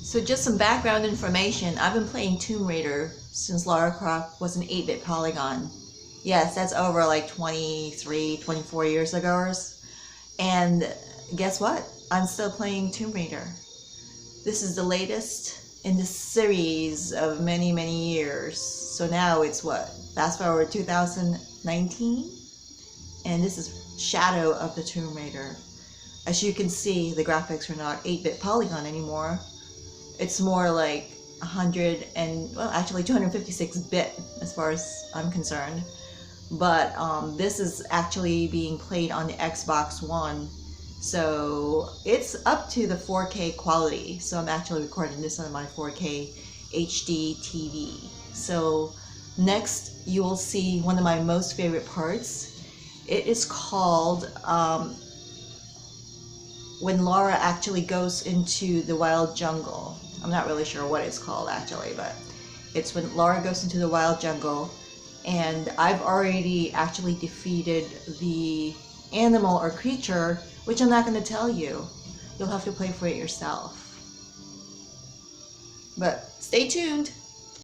So just some background information. I've been playing Tomb Raider since Lara Croft was an 8-bit polygon. Yes, that's over like 23, 24 years ago. And guess what? I'm still playing Tomb Raider. This is the latest in the series of many, many years. So now it's what? Fast forward 2019? And this is Shadow of the Tomb Raider. As you can see, the graphics are not 8-bit polygon anymore. It's more like 100 and, well, actually 256-bit as far as I'm concerned. But this is actually being played on the Xbox One. So it's up to the 4K quality. So I'm actually recording this on my 4K HD TV. So next you will see one of my most favorite parts. It is called when Lara actually goes into the wild jungle. I'm not really sure what it's called actually, but it's when Lara goes into the wild jungle, and I've already actually defeated the animal or creature, which I'm not going to tell you. You'll have to play for it yourself. But stay tuned!